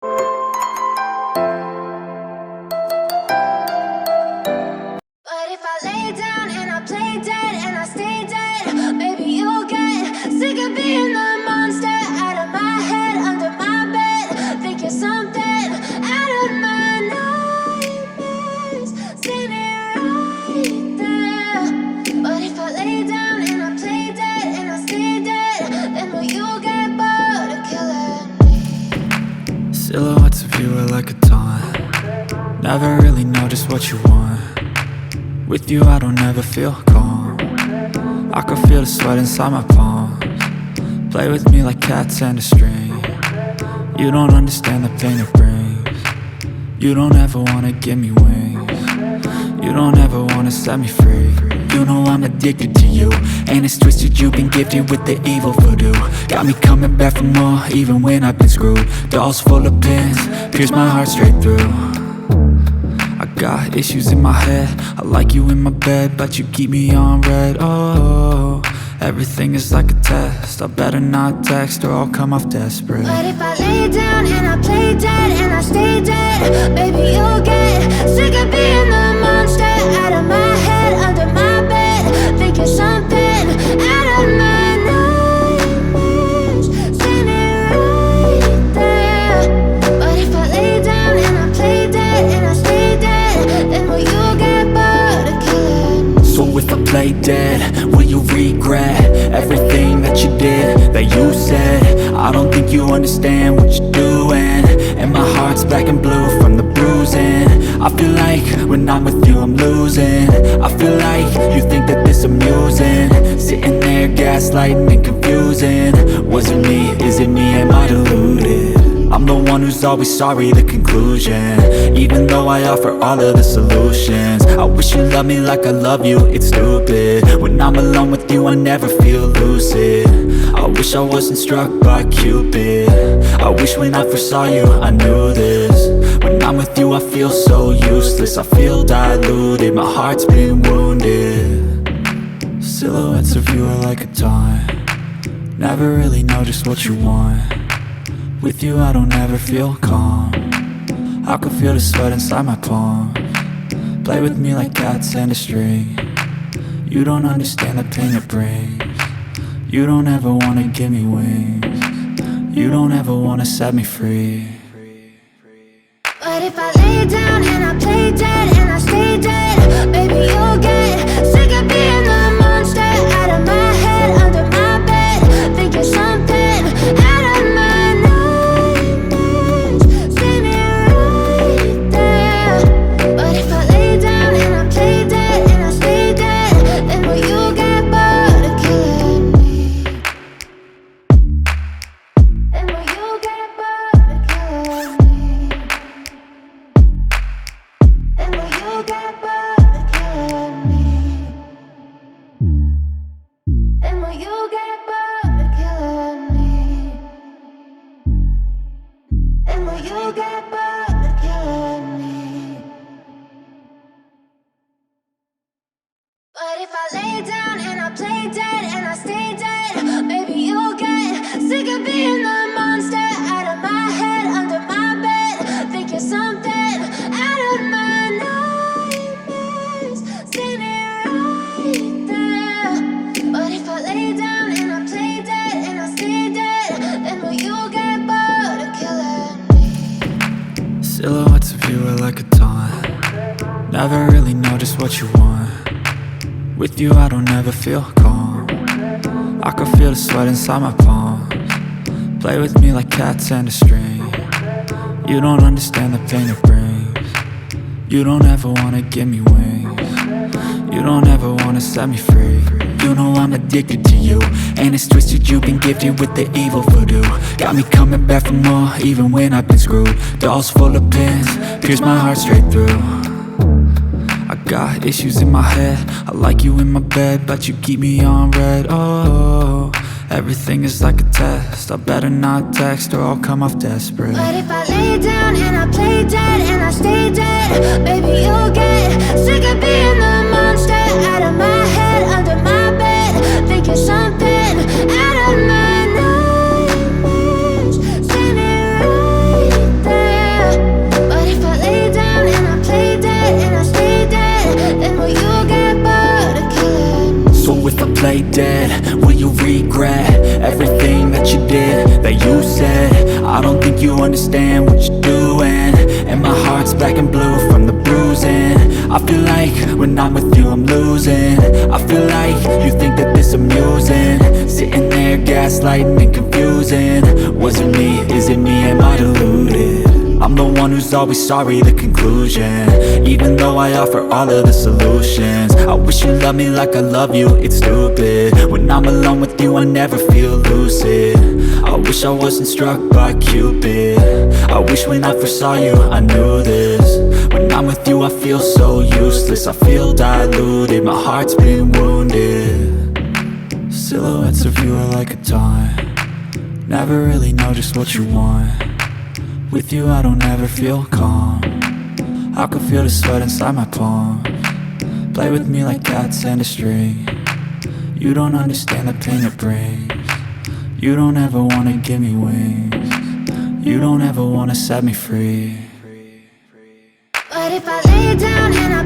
But if I lay down and I play dead and I stay dead, maybe you'll get sick of being the monster out of my head, under my bed. Think you're something out of my nightmares, standing right there. But if I lay down and I play dead and I stay dead, then will you get bored of killing me? Silhouettes of you are like a taunt. Never really know just what you want. With you I don't ever feel calm. I can feel the sweat inside my palms. Play with me like cats and a string. You don't understand the pain it brings. You don't ever wanna give me wings. You don't ever wanna set me free. You know I'm addicted to you, and it's twisted, you've been gifted with the evil voodoo. Got me coming back for more, even when I've been screwed. Dolls full of pins, pierce my heart straight through. I got issues in my head, I like you in my bed, but you keep me on red. Oh, everything is like a test, I better not text or I'll come off desperate. But if I lay down and I play dead and I stay dead, baby you'll get sick of being the monster out of my head, under my bed. Think you're something out of my nightmares, standing right there. But if I lay down and I play dead and I stay dead, then will you get bored of killing me? So if I play dead, will you regret everything that you did, that you said? I don't think you understand what you're doing, and my heart's black and blue from the bruising. I feel like when I'm with you I'm losing. I feel like you think that this amusing, sitting there gaslighting and confusing. Was it me? Is it me? Am I deluded? I'm the one who's always sorry, the conclusion, even though I offer all of the solutions. I wish you loved me like I love you, it's stupid. When I'm alone with you I never feel lucid. I wish I wasn't struck by Cupid. I wish when I first saw you I knew this. When I'm with you I feel so useless, I feel diluted, my heart's been wounded. Silhouettes of you are like a taunt. Never really know just what you want. With you I don't ever feel calm. I can feel the sweat inside my palms. Play with me like cats and a string. You don't understand the pain it brings. You don't ever wanna give me wings. You don't ever wanna set me free. But if I lay down and I play dead and I stay dead, baby you'll get sick of being the monster out of my head, under my bed. Think you're something out of my nightmares, standing right there. But if I lay down and I play dead and I stay dead, then will you get bored of killing me? Then will you get bored of killing me? And will you get bored of killing me? And will you get bored of killing me? And will you get bored of killing me? But if I lay down and I play dead and I stay dead, baby you'll get sick of being the monster out of my head, under my bed. Think you're something out of my nightmares, standing right there. But if I lay down and I play dead and I stay dead, then will you get bored of killing me? Silhouettes of you are like a taunt. Never really know just what you want. With you I don't ever feel calm. I can feel the sweat inside my palms. Play with me like cats and a string. You don't understand the pain it brings. You don't ever wanna give me wings. You don't ever wanna set me free. You know I'm addicted to you, and it's twisted, you've been gifted with the evil voodoo. Got me coming back for more, even when I've been screwed. Dolls full of pins, pierce my heart straight through. I got issues in my head, I like you in my bed, but you keep me on red. Oh, everything is like a test, I better not text or I'll come off desperate. But if I lay down and I play dead and I stay dead, baby you'll get sick of being the monster out of my head, under my bed. Think you're something out of my nightmares, standing right there. understand what you're doing, and my heart's black and blue from the bruising. I feel like when I'm with you I'm losing. I feel like you think that this amusing, sitting there gaslighting and confusing. Was it me? Is it me? Am I deluded? I'm the one who's always sorry, the conclusion, even though I offer all of the solutions. I wish you loved me like I love you, it's stupid. When I'm alone with you I never feel lucid. I wish I wasn't struck by Cupid. I wish when I first saw you I knew this. When I'm with you I feel so useless, I feel diluted, my heart's been wounded. Silhouettes of you are like a taunt, never really know just what you want. With you I don't ever feel calm, I can feel the sweat inside my palms. Play with me like cats and a string, you don't understand the pain it brings. You don't ever wanna give me wings, you don't ever wanna set me free. But if I lay down and I